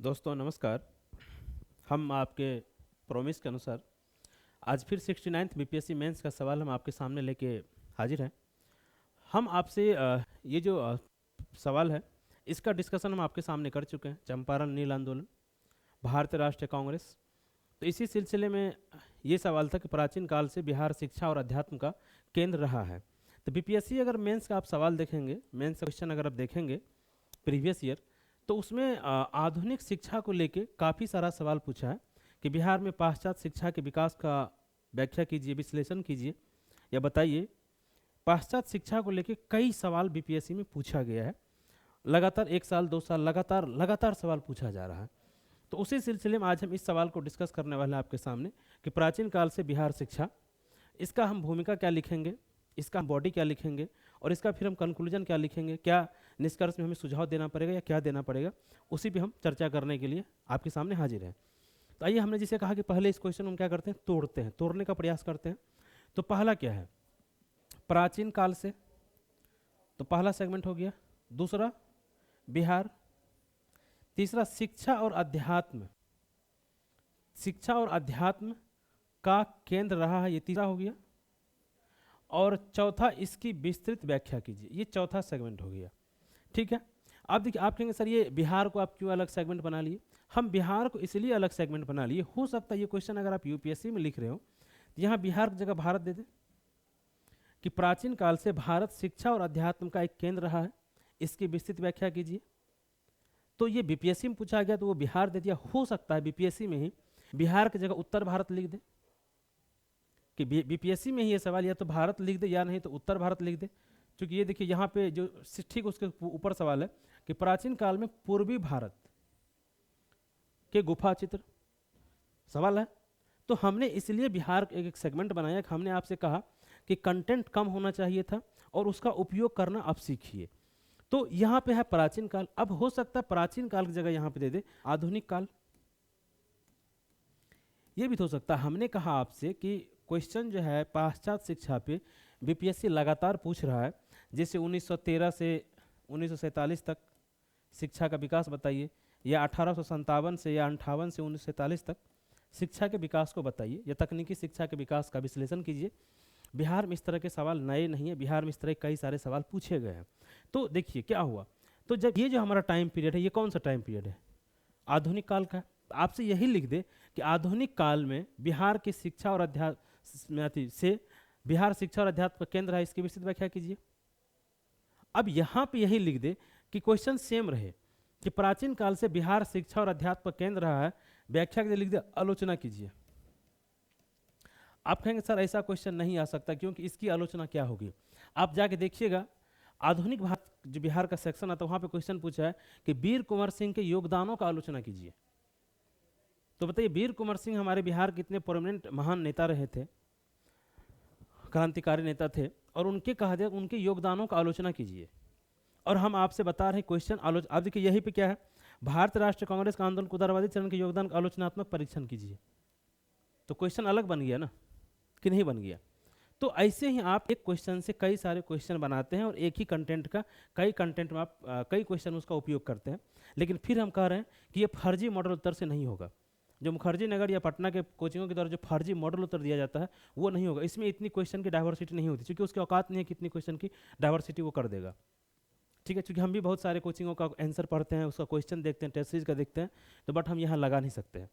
दोस्तों नमस्कार। हम आपके प्रॉमिस के अनुसार आज फिर 69th बीपीएससी मेंस का सवाल हम आपके सामने लेके हाजिर हैं। हम आपसे ये जो सवाल है इसका डिस्कशन हम आपके सामने कर चुके हैं। चंपारण नील आंदोलन, भारतीय राष्ट्रीय कांग्रेस। तो इसी सिलसिले में ये सवाल था कि प्राचीन काल से बिहार शिक्षा और अध्यात्म का केंद्र रहा है। तो बीपीएससी अगर मेंस का आप सवाल देखेंगे, मेंस का क्वेश्चन अगर आप देखेंगे प्रीवियस ईयर, तो उसमें आधुनिक शिक्षा को लेके काफ़ी सारा सवाल पूछा है कि बिहार में पाश्चात्य शिक्षा के विकास का व्याख्या कीजिए, विश्लेषण कीजिए या बताइए। पाश्चात्य शिक्षा को लेके कई सवाल बीपीएससी में पूछा गया है। लगातार 1 साल 2 साल लगातार लगातार सवाल पूछा जा रहा है। तो उसी सिलसिले में आज हम इस सवाल को डिस्कस करने वाले हैं आपके सामने कि प्राचीन काल से बिहार शिक्षा, इसका हम भूमिका क्या लिखेंगे, इसका हम बॉडी क्या लिखेंगे और इसका फिर हम कंक्लूजन क्या लिखेंगे, क्या निष्कर्ष में हमें सुझाव देना पड़ेगा या क्या देना पड़ेगा, उसी पे हम चर्चा करने के लिए आपके सामने हाजिर हैं। तो आइए, हमने जिसे कहा कि पहले इस क्वेश्चन हम क्या करते हैं, तोड़ते हैं, तोड़ने का प्रयास करते हैं। तो पहला क्या है, प्राचीन काल से, तो पहला सेगमेंट हो गया। दूसरा बिहार, तीसरा शिक्षा और अध्यात्म, शिक्षा और अध्यात्म का केंद्र रहा है, ये तीसरा हो गया। और चौथा इसकी विस्तृत व्याख्या कीजिए, ये चौथा सेगमेंट हो गया। ठीक है। अब देखिए, आप कहेंगे सर ये बिहार को आप क्यों अलग सेगमेंट बना लिए। हम बिहार को इसलिए अलग सेगमेंट बना लिए, हो सकता है ये क्वेश्चन अगर आप यूपीएससी में लिख रहे हो यहाँ बिहार की जगह भारत दे दे कि प्राचीन काल से भारत शिक्षा और अध्यात्म का एक केंद्र रहा है, इसकी विस्तृत व्याख्या कीजिए। तो ये बीपीएससी में पूछा गया तो वो बिहार दे दिया। हो सकता है बीपीएससी में ही बिहार की जगह उत्तर भारत लिख दे, कि बीपीएससी में ही ये सवाल या तो भारत लिख दे या नहीं तो उत्तर भारत लिख दे। क्योंकि ये देखिए यहाँ पे जो ठीक उसके ऊपर सवाल है कि प्राचीन काल में पूर्वी भारत के गुफा चित्र सवाल है। तो हमने इसलिए बिहार एक सेगमेंट बनाया कि हमने आपसे कहा कि कंटेंट कम होना चाहिए था और उसका उपयोग करना आप सीखिए। तो यहाँ पे है प्राचीन काल। अब हो सकता है प्राचीन काल की जगह यहाँ पे दे दे आधुनिक काल, ये भी तो हो सकता है। हमने कहा आपसे कि क्वेश्चन जो है पाश्चात्य शिक्षा पे बीपीएससी लगातार पूछ रहा है। जैसे 1913 से 1947 तक शिक्षा का विकास बताइए, या 1857 से या 58 से 1947 तक शिक्षा के विकास को बताइए, या तकनीकी शिक्षा के विकास का विश्लेषण कीजिए। बिहार में इस तरह के सवाल नए नहीं है, बिहार में इस तरह के कई सारे सवाल पूछे गए हैं। तो देखिए क्या हुआ, तो जब ये जो हमारा टाइम पीरियड है, ये कौन सा टाइम पीरियड है, आधुनिक काल का है। आपसे यही लिख दे कि आधुनिक काल में बिहार की शिक्षा और अध्यात्म से बिहार शिक्षा और अध्यात्म का केंद्र है, इसकी विस्तृत व्याख्या कीजिए। अब यहाँ पे यही लिख दे कि क्वेश्चन सेम रहे कि प्राचीन काल से बिहार शिक्षा और अध्यात्म का केंद्र रहा है, व्याख्या के लिए लिख दे आलोचना कीजिए। आप कहेंगे सर ऐसा क्वेश्चन नहीं आ सकता, क्योंकि इसकी आलोचना क्या होगी। आप जाके देखिएगा आधुनिक भारत जो बिहार का सेक्शन आता है वहाँ पे क्वेश्चन पूछा है कि वीर कुंवर सिंह के योगदानों का आलोचना कीजिए। तो बताइए वीर कुंवर सिंह हमारे बिहार के इतने प्रोमिनेंट महान नेता रहे थे, क्रांतिकारी नेता थे, और उनके कहा जाए उनके योगदानों का आलोचना कीजिए। और हम आपसे बता रहे क्वेश्चन आलोचना, अब देखिए यही पे क्या है, भारतीय राष्ट्रीय कांग्रेस का आंदोलन उदारवादी चरण के योगदान का आलोचनात्मक परीक्षण कीजिए। तो क्वेश्चन अलग बन गया ना, कि नहीं बन गया। तो ऐसे ही आप एक क्वेश्चन से कई सारे क्वेश्चन बनाते हैं और एक ही कंटेंट का कई कंटेंट में आप कई क्वेश्चन उसका उपयोग करते हैं। लेकिन फिर हम कह रहे हैं कि ये फर्जी मॉडल उत्तर से नहीं होगा। जो मुखर्जी नगर या पटना के कोचिंगों के द्वारा जो फर्जी मॉडल उत्तर दिया जाता है वो नहीं होगा। इसमें इतनी क्वेश्चन की डाइवर्सिटी नहीं होती, क्योंकि उसकी औकात नहीं है कितनी क्वेश्चन की डाइवर्सिटी वो कर देगा। ठीक है, क्योंकि हम भी बहुत सारे कोचिंगों का आंसर पढ़ते हैं, उसका क्वेश्चन देखते हैं, टेस्ट सीरीज का देखते हैं, तो बट हम यहाँ लगा नहीं सकते हैं।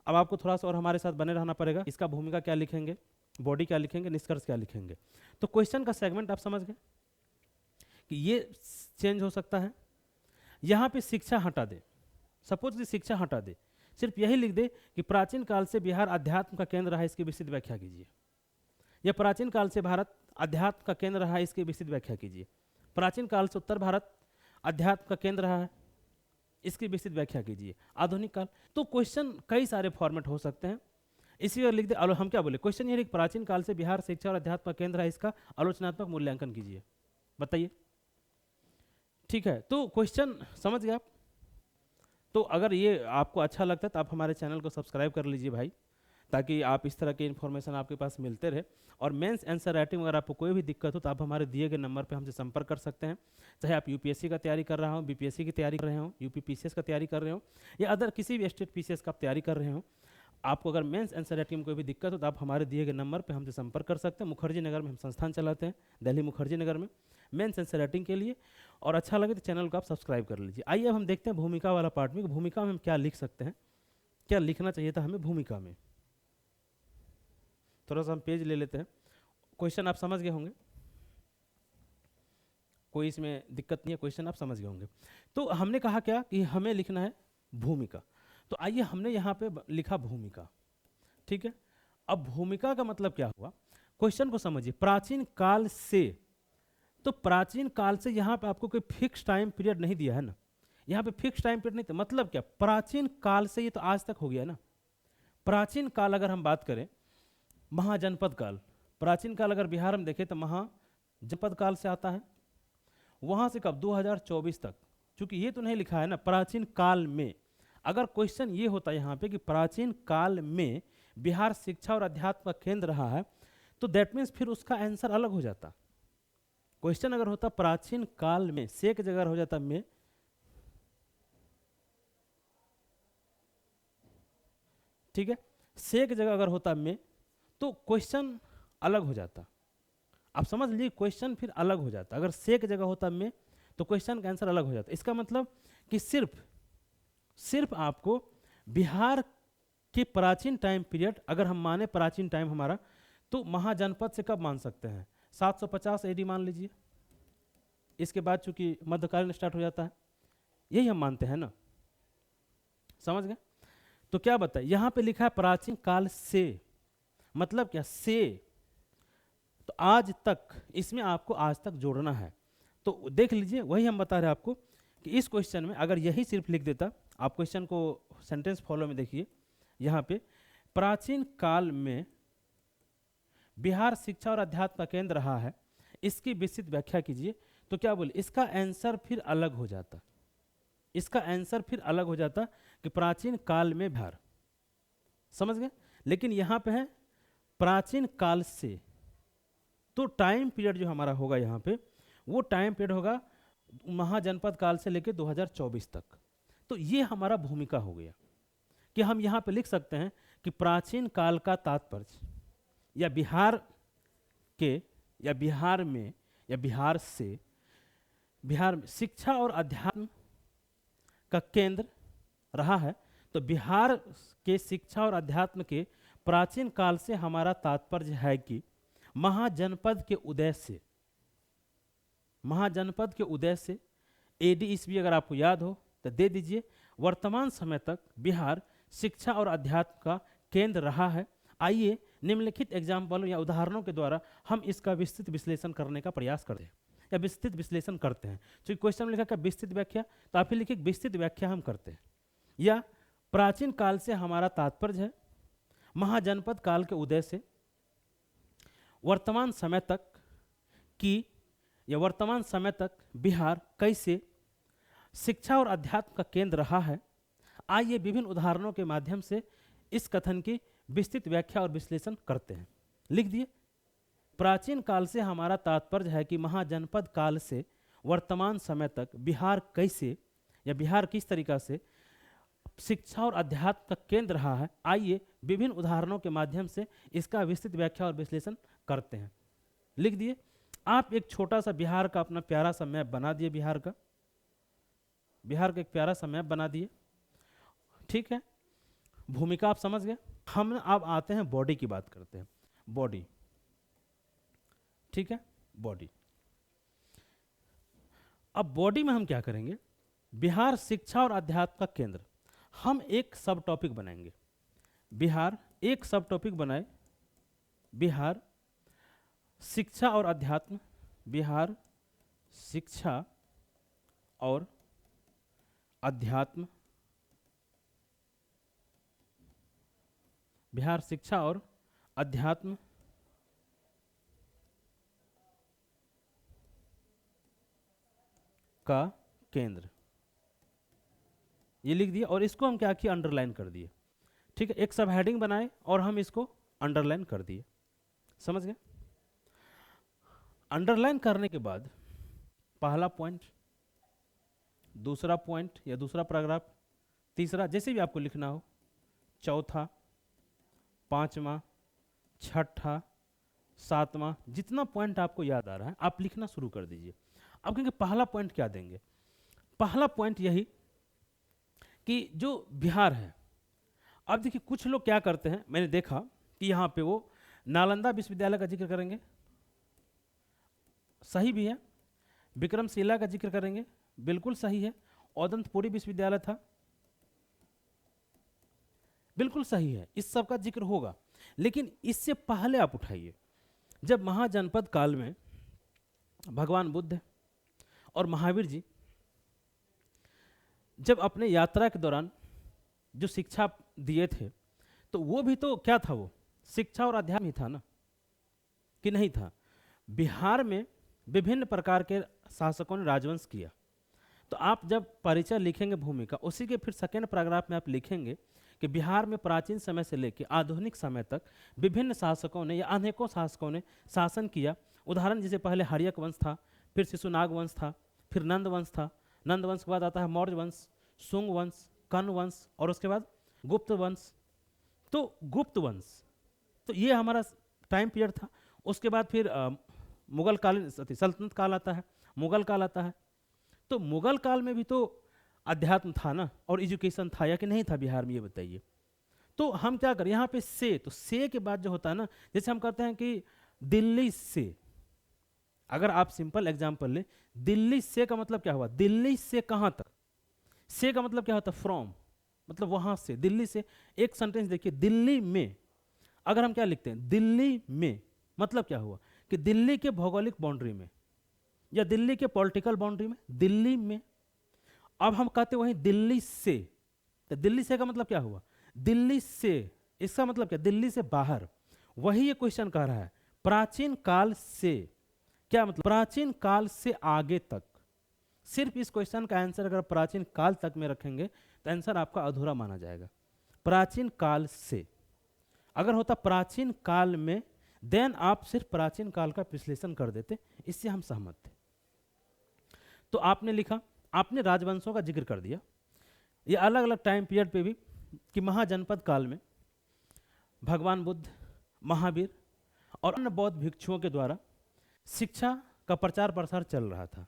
अब आपको थोड़ा सा और हमारे साथ बने रहना पड़ेगा। इसका भूमिका क्या लिखेंगे, बॉडी क्या लिखेंगे, निष्कर्ष क्या लिखेंगे। तो क्वेश्चन का सेगमेंट आप समझ गए कि ये चेंज हो सकता है। यहाँ पे शिक्षा हटा दे, सपोज कि शिक्षा हटा दे, सिर्फ यही लिख दे कि प्राचीन काल से बिहार अध्यात्म का केंद्र रहा है, इसकी विस्तृत व्याख्या कीजिए। या प्राचीन काल से भारत अध्यात्म का केंद्र रहा है, इसकी विस्तृत व्याख्या कीजिए। प्राचीन काल से उत्तर भारत अध्यात्म का केंद्र रहा है, इसकी विस्तृत व्याख्या कीजिए। आधुनिक काल, तो क्वेश्चन कई सारे फॉर्मेट हो सकते हैं। इसी लिख दे, हम क्या बोले, क्वेश्चन ये प्राचीन काल से बिहार शिक्षा और अध्यात्म का केंद्र है, इसका आलोचनात्मक मूल्यांकन कीजिए, बताइए। ठीक है, तो क्वेश्चन समझ गए आप। तो अगर ये आपको अच्छा लगता है तो आप हमारे चैनल को सब्सक्राइब कर लीजिए भाई, ताकि आप इस तरह के इन्फॉर्मेशन आपके पास मिलते रहे। और मेंस आंसर राइटिंग में अगर आपको कोई भी दिक्कत हो तो आप हमारे दिए गए नंबर पे हमसे संपर्क कर सकते हैं। चाहे आप यूपीएससी का तैयारी कर रहा हो, बीपीएससी की तैयारी कर रहे हो, यूपी पीसीएस का तैयारी कर रहे हो, या अदर किसी भी स्टेट पीसीएस का आप तैयारी कर रहे हो, आपको अगर मेंस आंसर राइटिंग में कोई भी दिक्कत हो तो आप हमारे दिए गए नंबर पे हमसे संपर्क कर सकते हैं। मुखर्जी नगर में हम संस्थान चलाते हैं, दिल्ली मुखर्जी नगर में, मेंस आंसर राइटिंग के लिए। और अच्छा लगे तो चैनल को आप सब्सक्राइब कर लीजिए। आइए अब हम देखते हैं भूमिका वाला पार्ट में, भूमिका में हम क्या लिख सकते हैं, क्या लिखना चाहिए था हमें भूमिका में। थोड़ा सा हम पेज ले लेते हैं। क्वेश्चन आप समझ गए होंगे, कोई इसमें दिक्कत नहीं है, क्वेश्चन आप समझ गए होंगे। तो हमने कहा क्या कि हमें लिखना है भूमिका। तो आइए हमने यहाँ पे लिखा भूमिका, ठीक है। अब भूमिका का मतलब क्या हुआ, क्वेश्चन को समझिए। प्राचीन काल से, तो प्राचीन काल से यहाँ पे आपको कोई फिक्स टाइम पीरियड नहीं दिया है ना, यहाँ पे फिक्स टाइम पीरियड नहीं था। मतलब क्या, प्राचीन काल से, ये तो आज तक हो गया ना। प्राचीन काल अगर हम बात करें, महाजनपद काल, प्राचीन काल अगर बिहार में देखें तो महाजनपद काल से आता है, वहां से कब, 2024 तक। क्योंकि ये तो नहीं लिखा है ना प्राचीन काल में। अगर क्वेश्चन ये होता यहाँ पे कि प्राचीन काल में बिहार शिक्षा और अध्यात्म का केंद्र रहा है, तो दैट मीन्स फिर उसका आंसर अलग हो जाता। क्वेश्चन अगर होता प्राचीन काल में, से की जगह हो जाता में, ठीक है, से की जगह अगर होता में, तो क्वेश्चन अलग हो जाता। आप समझ लीजिए, क्वेश्चन फिर अलग हो जाता। अगर से की जगह होता में, तो क्वेश्चन का आंसर अलग हो जाता। इसका मतलब कि सिर्फ आपको बिहार के प्राचीन टाइम पीरियड, अगर हम माने प्राचीन टाइम हमारा, तो महाजनपद से कब मान सकते हैं, 750 एडी मान लीजिए। इसके बाद चूंकि मध्यकालीन स्टार्ट हो जाता है, यही हम मानते हैं ना, समझ गए। तो क्या बताए, यहां पे लिखा है प्राचीन काल से, मतलब क्या, से तो आज तक, इसमें आपको आज तक जोड़ना है। तो देख लीजिए, वही हम बता रहे हैं आपको कि इस क्वेश्चन में अगर यही सिर्फ लिख देता, आप क्वेश्चन को सेंटेंस फॉलो में देखिए, यहाँ पे प्राचीन काल में बिहार शिक्षा और अध्यात्म का केंद्र रहा है, इसकी विस्तृत व्याख्या कीजिए। तो क्या बोले, इसका आंसर फिर अलग हो जाता, इसका आंसर फिर अलग हो जाता कि प्राचीन काल में बिहार, समझ गए। लेकिन यहाँ पे है प्राचीन काल से, तो टाइम पीरियड जो हमारा होगा यहाँ पे, वो टाइम पीरियड होगा महाजनपद काल से लेकर 2024 तक। तो ये हमारा भूमिका हो गया कि हम यहाँ पे लिख सकते हैं कि प्राचीन काल का तात्पर्य, या बिहार के, या बिहार में, या बिहार से, बिहार में शिक्षा और अध्यात्म का केंद्र रहा है। तो बिहार के शिक्षा और अध्यात्म के प्राचीन काल से हमारा तात्पर्य है कि महाजनपद के उदय से, महाजनपद के उदय से, एडी ईस्वी अगर आपको याद हो तो दे दीजिए, वर्तमान समय तक बिहार शिक्षा और अध्यात्म का केंद्र रहा है। आइए निम्नलिखित एग्जाम्पल या उदाहरणों के द्वारा हम इसका विस्तृत विश्लेषण करने का प्रयास करते हैं, या विस्तृत विश्लेषण करते हैं। तो क्वेश्चन में लिखा क्या, विस्तृत व्याख्या, तो आप ही लिखिए विस्तृत व्याख्या हम करते हैं। या प्राचीन काल से हमारा तात्पर्य है महाजनपद काल के उदय से वर्तमान समय तक की, या वर्तमान समय तक बिहार कैसे शिक्षा और अध्यात्म का केंद्र रहा है। आइए विभिन्न उदाहरणों के माध्यम से इस कथन की विस्तृत व्याख्या और विश्लेषण करते हैं। लिख दिए, प्राचीन काल से हमारा तात्पर्य है कि महाजनपद काल से वर्तमान समय तक बिहार कैसे, या बिहार किस तरीका से शिक्षा और अध्यात्म का केंद्र रहा है। आइए विभिन्न उदाहरणों के माध्यम से इसका विस्तृत व्याख्या और विश्लेषण करते हैं। लिख दिए, आप एक छोटा सा बिहार का अपना प्यारा सा मैप बना दिए, बिहार का एक प्यारा सा मैप बना दिए, ठीक है। भूमिका आप समझ गए। हम अब आते हैं बॉडी की बात करते हैं, बॉडी, ठीक है, बॉडी। अब बॉडी में हम क्या करेंगे, बिहार शिक्षा और अध्यात्म का केंद्र, हम एक सब टॉपिक बनाएंगे, बिहार, एक सब टॉपिक बनाए, बिहार शिक्षा और अध्यात्म, बिहार शिक्षा और अध्यात्म, बिहार शिक्षा और अध्यात्म का केंद्र, ये लिख दिया। और इसको हम क्या किए, अंडरलाइन कर दिए, ठीक है, एक सब हेडिंग बनाए और हम इसको अंडरलाइन कर दिए, समझ गए। अंडरलाइन करने के बाद पहला पॉइंट, दूसरा पॉइंट या दूसरा पैराग्राफ, तीसरा, जैसे भी आपको लिखना हो, चौथा, पांचवा, छठा, सातवां, जितना पॉइंट आपको याद आ रहा है आप लिखना शुरू कर दीजिए। अब कहेंगे पहला पॉइंट क्या देंगे, पहला पॉइंट यही कि जो बिहार है, अब देखिए कुछ लोग क्या करते हैं, मैंने देखा कि यहाँ पे वो नालंदा विश्वविद्यालय का जिक्र करेंगे, सही भी है, विक्रमशिला का जिक्र करेंगे, बिल्कुल सही है, औदंतपुरी विश्वविद्यालय था, बिल्कुल सही है, इस सब का जिक्र होगा। लेकिन इससे पहले आप उठाइए, जब महाजनपद काल में भगवान बुद्ध और महावीर जी जब अपने यात्रा के दौरान जो शिक्षा दिए थे, तो वो भी तो क्या था, वो शिक्षा और अध्यात्म ही था ना, कि नहीं था। बिहार में विभिन्न प्रकार के शासकों ने राजवंश किया। तो आप जब परिचय लिखेंगे भूमि का, उसी के फिर सेकेंड पैराग्राफ में आप लिखेंगे कि बिहार में प्राचीन समय से लेकर आधुनिक समय तक विभिन्न शासकों ने या अनेकों शासकों ने शासन किया। उदाहरण जैसे पहले हर्यक वंश था, फिर शिशुनाग वंश था, फिर नंद वंश था, नंद वंश के बाद आता है मौर्य वंश, शुंग वंश, कर्ण वंश, और उसके बाद गुप्त वंश। तो गुप्त वंश, तो ये हमारा टाइम पीरियड था। उसके बाद फिर मुगल कालीन सल्तनत काल आता है, मुगल काल आता है। तो मुगल काल में भी तो अध्यात्म था ना, और एजुकेशन था या कि नहीं था बिहार में, ये बताइए। तो हम क्या करें यहाँ पे से, तो से के बाद जो होता है ना, जैसे हम कहते हैं कि दिल्ली से, अगर आप सिंपल एग्जांपल ले, दिल्ली से का मतलब क्या हुआ, दिल्ली से कहाँ तक, से का मतलब क्या होता है, फ्रॉम, मतलब वहां से, दिल्ली से। एक सेंटेंस देखिए, दिल्ली में, अगर हम क्या लिखते हैं, दिल्ली में, मतलब क्या हुआ कि दिल्ली के भौगोलिक बाउंड्री में या दिल्ली के पॉलिटिकल बाउंड्री में, दिल्ली में। अब हम कहते वहीं दिल्ली से, तो दिल्ली से का मतलब क्या हुआ, दिल्ली से, इसका मतलब क्या, दिल्ली से बाहर। वही ये क्वेश्चन कह रहा है, प्राचीन काल से, क्या मतलब, प्राचीन काल से आगे तक। सिर्फ इस क्वेश्चन का आंसर अगर प्राचीन काल तक में रखेंगे तो आंसर आपका अधूरा माना जाएगा। प्राचीन काल से, अगर होता प्राचीन काल में, देन आप सिर्फ प्राचीन काल का विश्लेषण कर देते, इससे हम सहमत थे। तो आपने लिखा, आपने राजवंशों का जिक्र कर दिया, ये अलग अलग टाइम पीरियड पे भी, कि महाजनपद काल में भगवान बुद्ध, महावीर और अन्य बौद्ध भिक्षुओं के द्वारा शिक्षा का प्रचार प्रसार चल रहा था,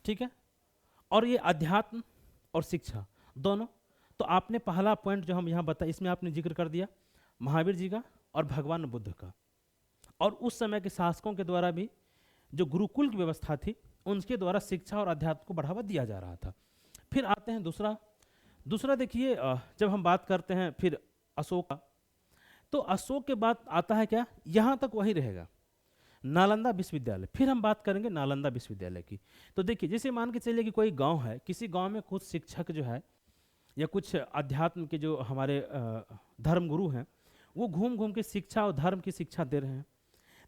ठीक है। और ये अध्यात्म और शिक्षा दोनों। तो आपने पहला पॉइंट जो हम यहाँ बताया, इसमें आपने जिक्र कर दिया महावीर जी का और भगवान बुद्ध का, और उस समय के शासकों के द्वारा भी जो गुरुकुल की व्यवस्था थी, उनके द्वारा शिक्षा और अध्यात्म को बढ़ावा दिया जा रहा था। फिर आते हैं दूसरा देखिए, जब हम बात करते हैं फिर अशोक का, तो अशोक के बाद आता है क्या, यहाँ तक वही रहेगा, नालंदा विश्वविद्यालय। फिर हम बात करेंगे नालंदा विश्वविद्यालय की। तो देखिए, जैसे मान के चलिए कि कोई गांव है, किसी गांव में कुछ शिक्षक जो है या कुछ अध्यात्म के जो हमारे धर्म गुरु हैं, वो घूम घूम के शिक्षा और धर्म की शिक्षा दे रहे हैं।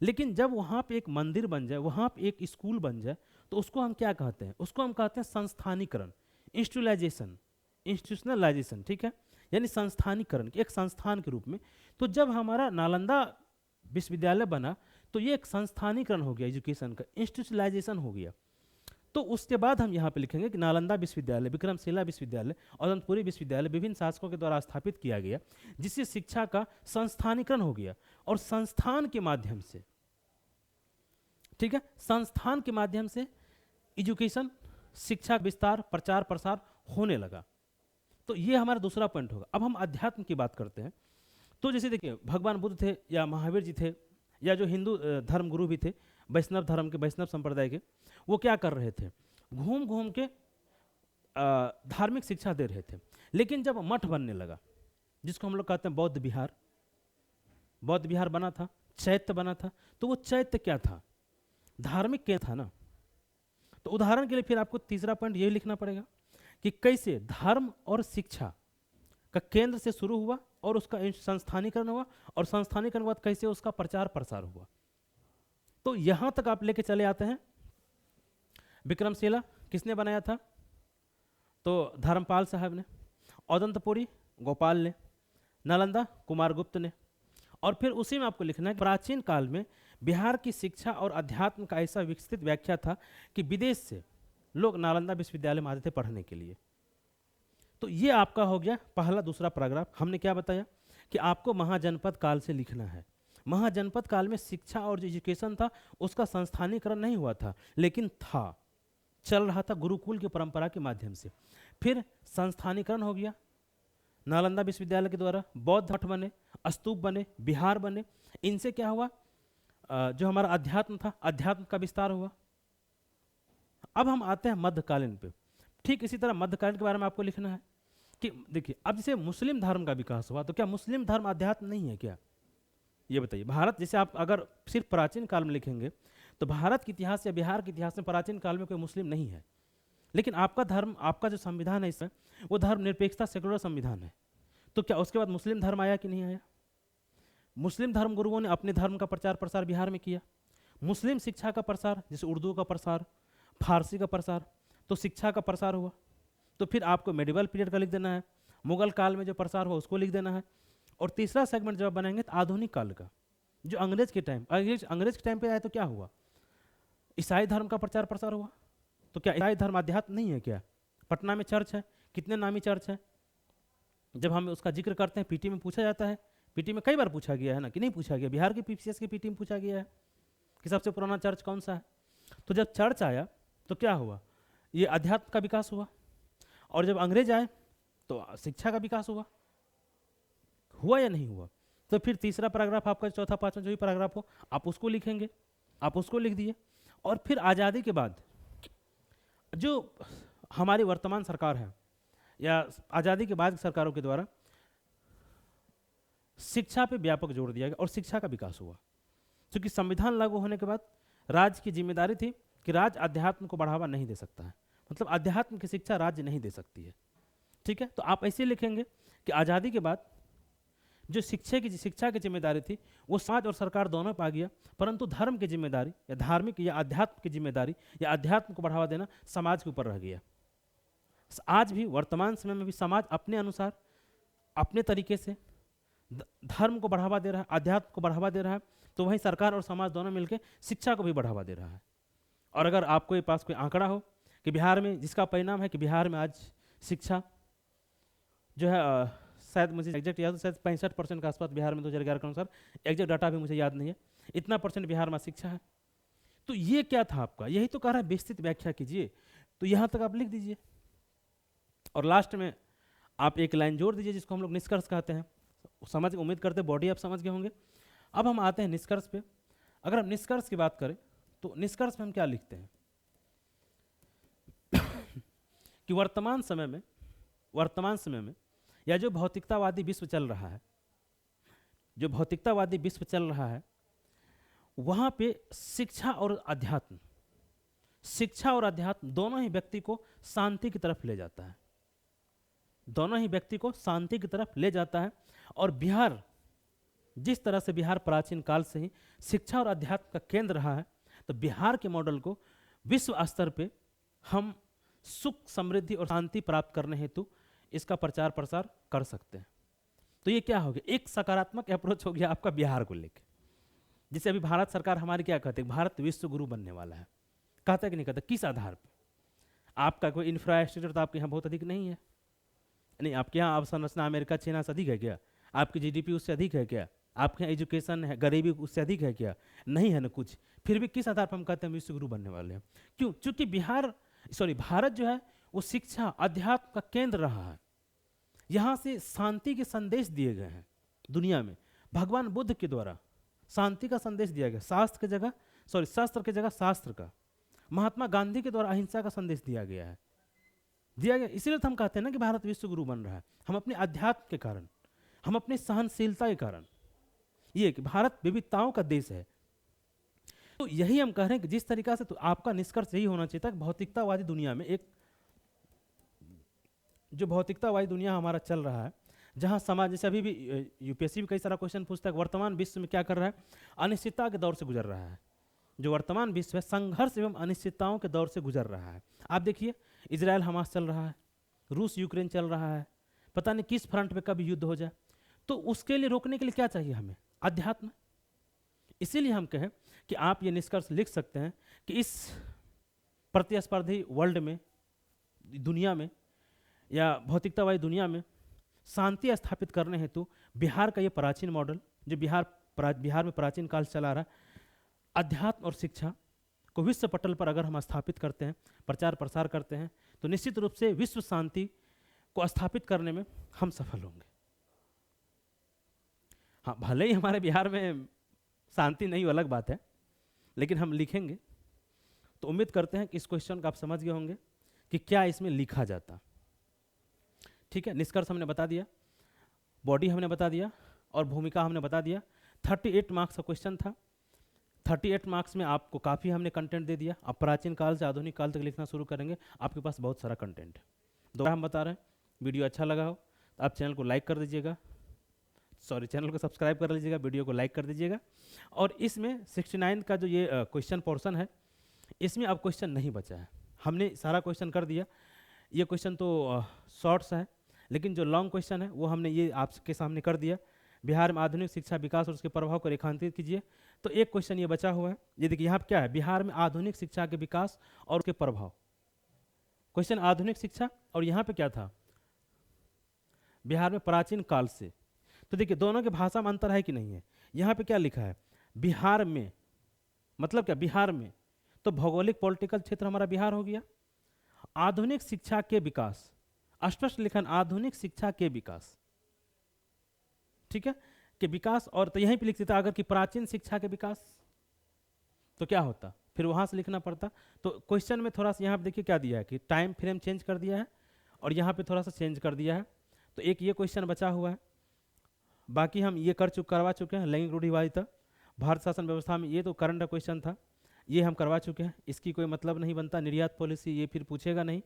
लेकिन जब वहाँ पे एक मंदिर बन जाए, वहाँ पे एक स्कूल बन जाए, तो उसको हम क्या कहते हैं, उसको हम कहते हैं संस्थानीकरण, इंस्टीट्यूशनलाइजेशन, ठीक है, यानी संस्थानीकरण, एक संस्थान के रूप में। तो जब हमारा नालंदा विश्वविद्यालय बना, तो ये एक संस्थानीकरण हो गया, एजुकेशन का इंस्टीट्यूशनलाइजेशन हो गया। तो उसके बाद हम यहाँ पे लिखेंगे कि नालंदा विश्वविद्यालय, विक्रमशिला विश्वविद्यालय, औदंतपुरी विश्वविद्यालय विभिन्न शासकों के द्वारा स्थापित किया गया, जिससे शिक्षा का संस्थानीकरण हो गया। और संस्थान के माध्यम से, ठीक है, संस्थान के माध्यम से एजुकेशन, शिक्षा विस्तार, प्रचार प्रसार होने लगा। तो ये हमारा दूसरा पॉइंट होगा। अब हम अध्यात्म की बात करते हैं। तो जैसे देखिए, भगवान बुद्ध थे या महावीर जी थे या जो हिंदू धर्म गुरु भी थे, वैष्णव धर्म के, वैष्णव संप्रदाय के, वो क्या कर रहे थे, घूम घूम के धार्मिक शिक्षा दे रहे थे। लेकिन जब मठ बनने लगा, जिसको हम लोग कहते हैं बौद्ध विहार, बौद्ध विहार बना था, चैत्य बना था, तो वो चैत्य क्या था, धार्मिक केंद्र था ना। तो उदाहरण के लिए फिर आपको तीसरा पॉइंट यही लिखना पड़ेगा कि कैसे धर्म और शिक्षा का केंद्र से शुरू हुआ और उसका संस्थानीकरण हुआ, और संस्थानीकरण के बाद कैसे उसका प्रचार प्रसार हुआ। तो यहां तक आप लेके चले आते हैं। विक्रमशिला किसने बनाया था, तो धर्मपाल साहब ने। औदंतपुरी गोपाल ने। नालंदा कुमारगुप्त ने। और फिर उसी में आपको लिखना है कि प्राचीन काल में बिहार की शिक्षा और अध्यात्म का ऐसा विकसित व्याख्या था कि विदेश से लोग नालंदा विश्वविद्यालय में आते थे पढ़ने के लिए। तो ये आपका हो गया पहला दूसरा पैराग्राफ। हमने क्या बताया कि आपको महाजनपद काल से लिखना है। महाजनपद काल में शिक्षा और जो एजुकेशन था उसका संस्थानीकरण नहीं हुआ था, लेकिन था, चल रहा था गुरुकुल की परंपरा के माध्यम से। फिर संस्थानीकरण हो गया नालंदा विश्वविद्यालय के द्वारा, बौद्ध मठ बने, स्तूप बने, बिहार बने। इनसे क्या हुआ, जो हमारा अध्यात्म था, अध्यात्म का विस्तार हुआ। अब हम आते हैं मध्यकालीन पे। ठीक इसी तरह मध्यकालीन के बारे में आपको लिखना है कि देखिए, अब जैसे मुस्लिम धर्म का विकास हुआ, तो क्या मुस्लिम धर्म अध्यात्म नहीं है क्या? ये बताइए। भारत, जैसे आप अगर सिर्फ प्राचीन काल में लिखेंगे तो भारत के इतिहास या बिहार के इतिहास में प्राचीन काल में कोई मुस्लिम नहीं है, लेकिन आपका धर्म, आपका जो संविधान है इसमें, वो धर्म निरपेक्षता सेकुलर संविधान है। तो क्या उसके बाद मुस्लिम धर्म आया कि नहीं आया? मुस्लिम धर्म गुरुओं ने अपने धर्म का प्रचार प्रसार बिहार में किया। मुस्लिम शिक्षा का प्रसार, जैसे उर्दू का प्रसार, फारसी का प्रसार, तो शिक्षा का प्रसार हुआ। तो फिर आपको मेडिवल पीरियड का लिख देना है, मुगल काल में जो प्रसार हुआ उसको लिख देना है। और तीसरा सेगमेंट जब आप बनाएंगे तो आधुनिक काल का, जो अंग्रेज के टाइम, अंग्रेज के टाइम पे आया तो क्या हुआ, ईसाई धर्म का प्रचार प्रसार हुआ। तो क्या ईसाई धर्म अध्यात्म नहीं है क्या? पटना में चर्च है, कितने नामी चर्च है। जब हम उसका जिक्र करते हैं पीटी में पूछा जाता है, पीटी में कई बार पूछा गया है ना, कि नहीं पूछा गया, बिहार की पीसीएस की पीटी में पूछा गया है कि सबसे पुराना चर्च कौन सा है। तो जब चर्च आया तो क्या हुआ, ये अध्यात्म का विकास हुआ। और जब अंग्रेज आए तो शिक्षा का विकास हुआ। हुआ या नहीं हुआ? तो फिर तीसरा पैराग्राफ आपका, चौथा पांचवा जो भी पैराग्राफ हो आप उसको लिखेंगे, आप उसको लिख दिए। और फिर आज़ादी के बाद जो हमारी वर्तमान सरकार है या आज़ादी के बाद सरकारों के द्वारा शिक्षा पे व्यापक जोर दिया गया और शिक्षा का विकास हुआ। क्योंकि संविधान लागू होने के बाद राज्य की जिम्मेदारी थी कि राज्य अध्यात्म को बढ़ावा नहीं दे सकता है, मतलब अध्यात्म की शिक्षा राज्य नहीं दे सकती है। ठीक है, तो आप ऐसे लिखेंगे कि आज़ादी के बाद जो शिक्षा की जिम्मेदारी थी वो समाज और सरकार दोनों पे आ गया, परंतु धर्म की जिम्मेदारी या धार्मिक या अध्यात्म की जिम्मेदारी या अध्यात्म को बढ़ावा देना समाज के ऊपर रह गया। आज भी वर्तमान समय में भी समाज अपने अनुसार, अपने तरीके से धर्म को बढ़ावा दे रहा है, अध्यात्म को बढ़ावा दे रहा है। तो वहीं सरकार और समाज दोनों मिलकर शिक्षा को भी बढ़ावा दे रहा है। और अगर आपके पास कोई आंकड़ा हो कि बिहार में, जिसका परिणाम है कि बिहार में आज शिक्षा जो है, शायद मुझे एग्जैक्ट याद है, शायद 65% के आसपास बिहार में 2011 के अनुसार, एग्जैक्ट डाटा भी मुझे याद नहीं है, इतना परसेंट बिहार में शिक्षा है। तो ये क्या था आपका, यही तो कह रहा है विस्तृत व्याख्या कीजिए। तो यहाँ तक आप लिख दीजिए और लास्ट में आप एक लाइन जोड़ दीजिए जिसको हम लोग निष्कर्ष कहते हैं। समझ, उम्मीद करते बॉडी आप समझ गए होंगे। अब हम आते हैं निष्कर्ष पे। अगर हम निष्कर्ष की बात करें तो निष्कर्ष में हम क्या लिखते हैं कि वर्तमान समय में या जो भौतिकतावादी विश्व चल रहा है, जो भौतिकतावादी विश्व चल रहा है, वहाँ पे शिक्षा और अध्यात्म दोनों ही व्यक्ति को शांति की तरफ ले जाता है, दोनों ही व्यक्ति को शांति की तरफ ले जाता है। और बिहार, जिस तरह से बिहार प्राचीन काल से ही शिक्षा और अध्यात्म का केंद्र रहा है, तो बिहार के मॉडल को विश्व स्तर पे हम सुख, समृद्धि और शांति प्राप्त करने हेतु इसका प्रचार प्रसार कर सकते हैं। तो ये क्या हो गया, एक सकारात्मक अप्रोच हो गया आपका बिहार को लेकर। जिसे अभी भारत सरकार हमारी क्या कहते हैं, भारत विश्व गुरु बनने वाला है, कहता है कि नहीं कहता? किस आधार पर? आपका कोई इंफ्रास्ट्रक्चर तो आपके यहाँ बहुत अधिक नहीं है, नहीं आपके यहाँ अवसंरचना अमेरिका चाइना से अधिक है क्या? आपकी जीडीपी उससे अधिक है क्या? आपके यहाँ एजुकेशन है, गरीबी उससे अधिक है क्या? नहीं है ना कुछ। फिर भी किस आधार पर हम कहते हैं विश्व गुरु बनने वाले हैं? क्यों? चूंकि भारत जो है वो शिक्षा अध्यात्म का केंद्र रहा है। यहाँ से शांति के संदेश दिए गए हैं दुनिया में। भगवान बुद्ध के द्वारा शांति का संदेश दिया गया, शस्त्र की जगह शास्त्र का। महात्मा गांधी के द्वारा अहिंसा का संदेश दिया गया। इसीलिए तो हम कहते हैं ना कि भारत विश्व गुरु बन रहा है। हम अपने अध्यात्म के कारण, हम अपनी सहनशीलता के कारण, ये कि भारत विविधताओं का देश है। तो यही हम कह रहे हैं कि जिस तरीका से, तो आपका निष्कर्ष यही होना चाहिए था कि भौतिकतावादी दुनिया में, एक जो भौतिकतावादी दुनिया हमारा चल रहा है, जहां समाज, जैसे अभी भी यूपीएससी भी कई सारा क्वेश्चन पूछता है, वर्तमान विश्व में क्या कर रहा है, अनिश्चितता के दौर से गुजर रहा है। जो वर्तमान विश्व है संघर्ष एवं अनिश्चितताओं के दौर से गुजर रहा है। आप देखिए, इजराइल हमास चल रहा है, रूस यूक्रेन चल रहा है, पता नहीं किस फ्रंट पे कब युद्ध हो जाए। तो उसके लिए रोकने के लिए क्या चाहिए हमें? अध्यात्म। इसीलिए हम कहें कि आप ये निष्कर्ष लिख सकते हैं कि इस प्रतिस्पर्धी वर्ल्ड में, दुनिया में, या भौतिकतावादी दुनिया में शांति स्थापित करने हेतु बिहार का ये प्राचीन मॉडल, जो बिहार में प्राचीन काल से चला रहा, अध्यात्म और शिक्षा को विश्व पटल पर अगर हम स्थापित करते हैं, प्रचार प्रसार करते हैं, तो निश्चित रूप से विश्व शांति को स्थापित करने में हम सफल होंगे। हाँ, भले ही हमारे बिहार में शांति नहीं हो, अलग बात है, लेकिन हम लिखेंगे तो उम्मीद करते हैं कि इस क्वेश्चन को आप समझ गए होंगे कि क्या इसमें लिखा जाता। ठीक है, निष्कर्ष हमने बता दिया, बॉडी हमने बता दिया और भूमिका हमने बता दिया। 38 मार्क्स का क्वेश्चन था। 38 मार्क्स में आपको काफ़ी हमने कंटेंट दे दिया। अब प्राचीन काल से आधुनिक काल तक लिखना शुरू करेंगे, आपके पास बहुत सारा कंटेंट है। दोबारा हम बता रहे हैं, वीडियो अच्छा लगा हो तो आप चैनल को लाइक कर दीजिएगा, चैनल को सब्सक्राइब कर लीजिएगा, वीडियो को लाइक कर दीजिएगा। और इसमें 69 का जो ये क्वेश्चन पोर्शन है, इसमें अब क्वेश्चन नहीं बचा है, हमने सारा क्वेश्चन कर दिया। ये क्वेश्चन तो शॉर्ट्स है, लेकिन जो लॉन्ग क्वेश्चन है वो हमने ये आपके सामने कर दिया। बिहार में आधुनिक शिक्षा विकास और उसके प्रभाव को रेखांकित कीजिए। तो एक क्वेश्चन ये बचा हुआ है, ये देखिए यहाँ पे क्या है, बिहार में आधुनिक शिक्षा के विकास और उसके प्रभाव। क्वेश्चन आधुनिक शिक्षा, और यहाँ पे क्या था, बिहार में प्राचीन काल से। तो देखिए दोनों के भाषा में अंतर है कि नहीं है। यहाँ पे क्या लिखा है, बिहार में, मतलब क्या, बिहार में, तो भौगोलिक पॉलिटिकल क्षेत्र हमारा बिहार हो गया। आधुनिक शिक्षा के विकास, स्पष्ट लिखन, आधुनिक शिक्षा के विकास, ठीक है, के विकास। और तो यहीं पे लिख देता अगर कि प्राचीन शिक्षा के विकास, तो क्या होता, फिर वहां से लिखना पड़ता। तो क्वेश्चन में थोड़ा सा यहाँ पे देखिए क्या दिया है कि टाइम फ्रेम चेंज कर दिया है और यहाँ पे थोड़ा सा चेंज कर दिया है। तो एक ये क्वेश्चन बचा हुआ है, बाकी हम ये करवा चुके हैं। लैंगिक रूढ़िवादिता भारत शासन व्यवस्था में, ये तो करंट क्वेश्चन था, ये हम करवा चुके हैं, इसकी कोई मतलब नहीं बनता। निर्यात पॉलिसी ये फिर पूछेगा नहीं।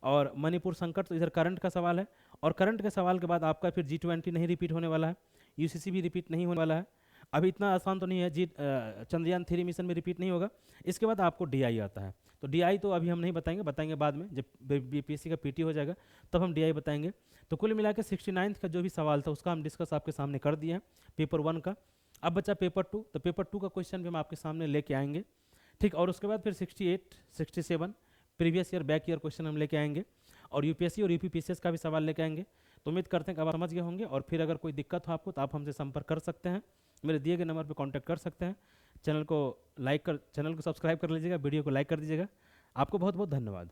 और मणिपुर संकट, तो इधर करंट का सवाल है, और करंट के सवाल के बाद आपका फिर G20 नहीं रिपीट होने वाला है, UCC भी रिपीट नहीं होने वाला है। अभी इतना आसान तो नहीं है, चंद्रयान 3 मिशन में रिपीट नहीं होगा। इसके बाद आपको DI आता है, तो DI तो अभी हम नहीं बताएंगे बाद में, जब BPSC का PT हो जाएगा तब हम DI बताएंगे। तो कुल मिला के 69 का जो भी सवाल था उसका हम डिस्कस आपके सामने कर दिए हैं, पेपर 1 का। अब बचा पेपर 2, तो पेपर 2 का क्वेश्चन भी हम आपके सामने लेके आएंगे, ठीक। और उसके बाद फिर 68, 67 previous year back year question हम लेके आएंगे, और UPSC और UPPCS का भी सवाल लेके आएंगे। तो उम्मीद करते हैं कि आप समझ गए होंगे, और फिर अगर कोई दिक्कत हो आपको तो आप हमसे संपर्क कर सकते हैं, मेरे दिए गए नंबर पर कांटेक्ट कर सकते हैं। चैनल को सब्सक्राइब कर लीजिएगा, वीडियो को लाइक कर दीजिएगा। आपको बहुत बहुत धन्यवाद।